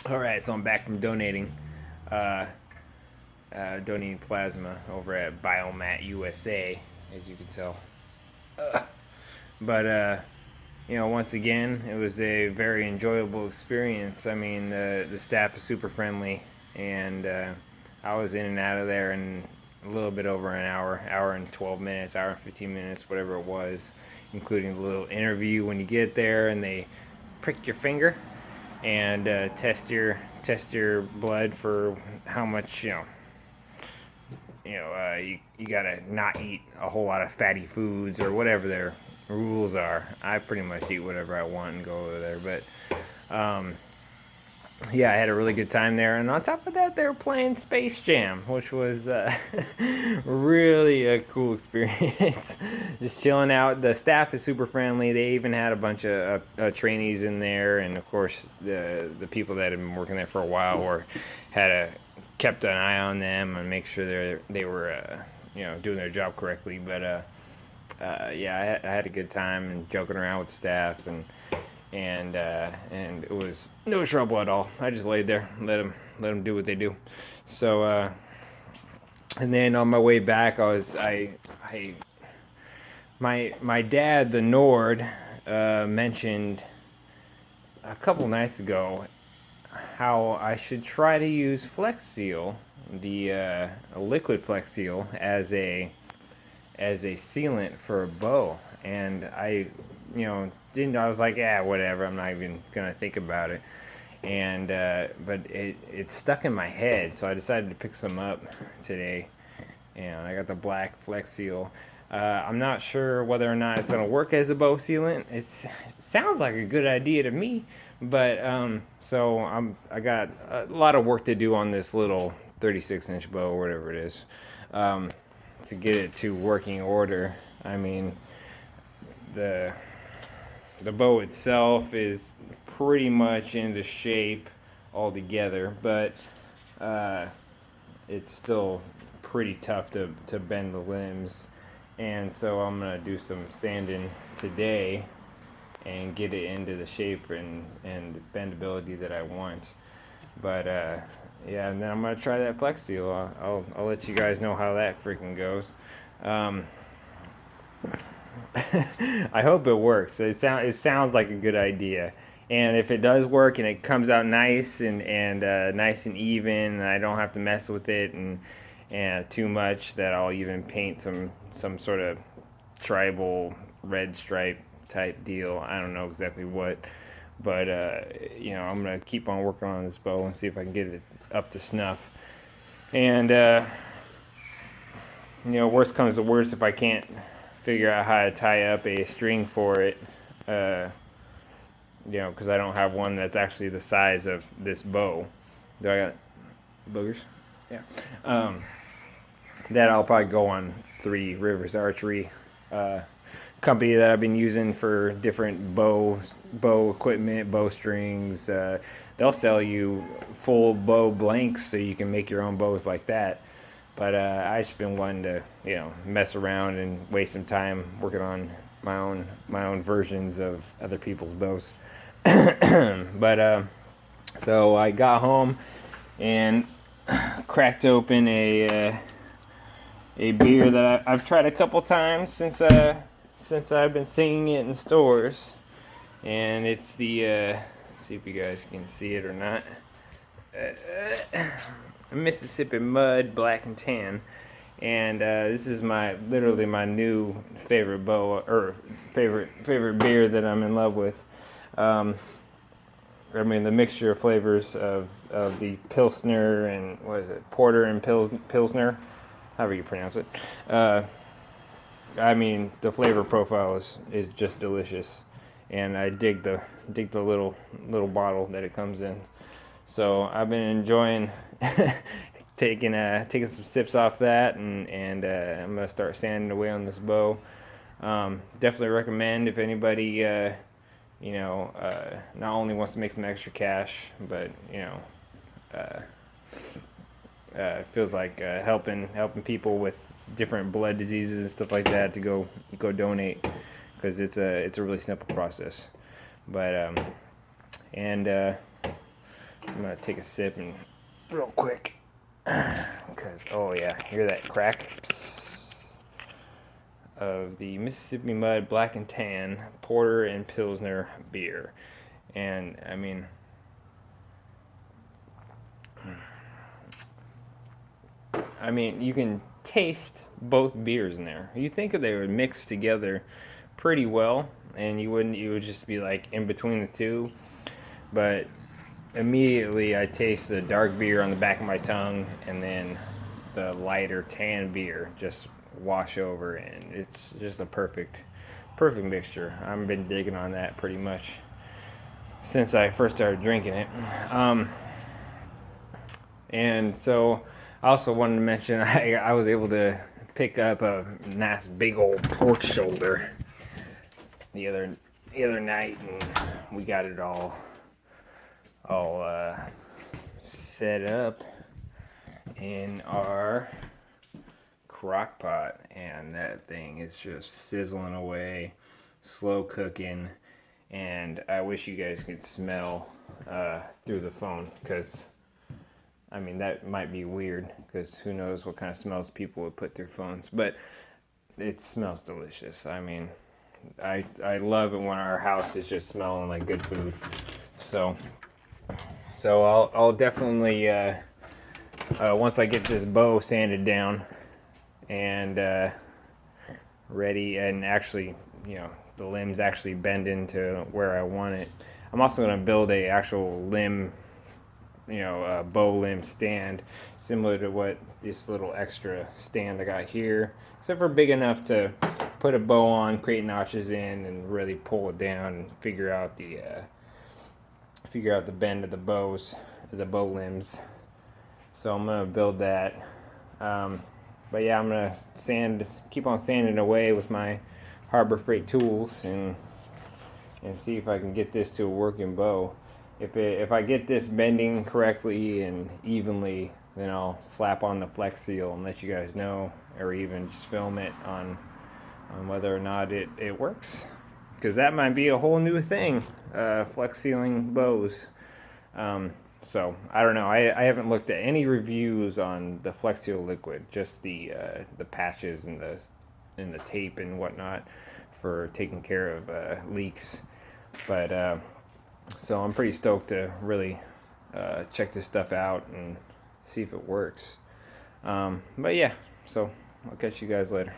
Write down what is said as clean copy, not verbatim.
All right, so I'm back from donating, uh, donating plasma over at Biomat USA, as you can tell. But once again, it was a very enjoyable experience. I mean, the staff is super friendly, and I was in and out of there in a little bit over an hour, hour and 12 minutes, hour and 15 minutes, whatever it was, including the little interview when you get there and they prick your finger and test your blood for how much you gotta not eat a whole lot of fatty foods or whatever their rules are. I pretty much eat whatever I want and go over there, but yeah, I had a really good time there. And on top of that, they were playing Space Jam, which was really a cool experience. Just chilling out. The staff is super friendly. They even had a bunch of trainees in there, and of course, the people that had been working there for a while or kept an eye on them and make sure they were doing their job correctly. But yeah, I had a good time and joking around with the staff and it was no trouble at all. I just laid there, let them do what they do. So and then on my way back, I my dad, the Nord, mentioned a couple nights ago how I should try to use Flex Seal, the liquid Flex Seal, as a sealant for a bow, and didn't. I was like, yeah, whatever. I'm not even gonna think about it. And but it stuck in my head, so I decided to pick some up today, and I got the black Flex Seal. I'm not sure whether or not it's gonna work as a bow sealant. It sounds like a good idea to me, but so I got a lot of work to do on this little 36-inch bow, or whatever it is, to get it to working order. I mean, the the bow itself is pretty much into shape altogether, but uh, it's still pretty tough to bend the limbs. And so I'm gonna do some sanding today and get it into the shape and bendability that I want. But yeah, and then I'm gonna try that Flex Seal. I'll let you guys know how that freaking goes. Um, I hope it works. It sounds like a good idea. And if it does work and it comes out nice and nice and even, and I don't have to mess with it and too much, that I'll even paint some sort of tribal red stripe type deal. I don't know exactly what, but I'm gonna keep on working on this bow and see if I can get it up to snuff. And worst comes to worst, if I can't figure out how to tie up a string for it, uh, because I don't have one that's actually the size of this bow. Do I got boogers? Yeah. Um, that I'll probably go on Three Rivers Archery, uh, company that I've been using for different bow equipment, bow strings. They'll sell you full bow blanks so you can make your own bows like that. But I just been wanting to mess around and waste some time working on my own versions of other people's bows. But so I got home and cracked open a beer that I've tried a couple times since I've been seeing it in stores, and it's the see if you guys can see it or not. Mississippi Mud Black and Tan, and this is literally my new favorite bow or favorite beer that I'm in love with. I mean, the mixture of flavors of the Pilsner and what is it, Porter and Pilsner, however you pronounce it. I mean, the flavor profile is just delicious, and I dig the little bottle that it comes in. So I've been enjoying taking some sips off that, and I'm gonna start sanding away on this bow. Definitely recommend if anybody not only wants to make some extra cash, but feels like helping people with different blood diseases and stuff like that to go donate, because it's a really simple process. But and I'm gonna take a sip and real quick, because oh yeah, hear that crack? Psst. Of the Mississippi Mud Black and Tan Porter and Pilsner beer, and I mean, you can taste both beers in there. You think that they would mix together pretty well, and you would just be like in between the two, but immediately I taste the dark beer on the back of my tongue, and then the lighter tan beer just wash over, and it's just a perfect mixture. I've been digging on that pretty much since I first started drinking it. And so I also wanted to mention I was able to pick up a nice big old pork shoulder the other night, and we got it all set up in our crock pot, and that thing is just sizzling away, slow cooking, and I wish you guys could smell through the phone, because I mean, that might be weird, because who knows what kind of smells people would put through phones, but it smells delicious. I mean, I love it when our house is just smelling like good food. So I'll definitely once I get this bow sanded down and ready, and actually, the limbs actually bend into where I want it. I'm also going to build a actual limb, bow limb stand, similar to what this little extra stand I got here, except for big enough to put a bow on, create notches in, and really pull it down and figure out the bend of the bow limbs. So I'm gonna build that. But yeah, I'm gonna keep on sanding away with my Harbor Freight tools, and see if I can get this to a working bow. If I get this bending correctly and evenly, then I'll slap on the Flex Seal and let you guys know, or even just film it on whether or not it works. Because that might be a whole new thing, Flex Sealing bows. So I don't know. I haven't looked at any reviews on the Flex Seal liquid, just the patches and the tape and whatnot for taking care of leaks. But so I'm pretty stoked to really check this stuff out and see if it works. But yeah, so I'll catch you guys later.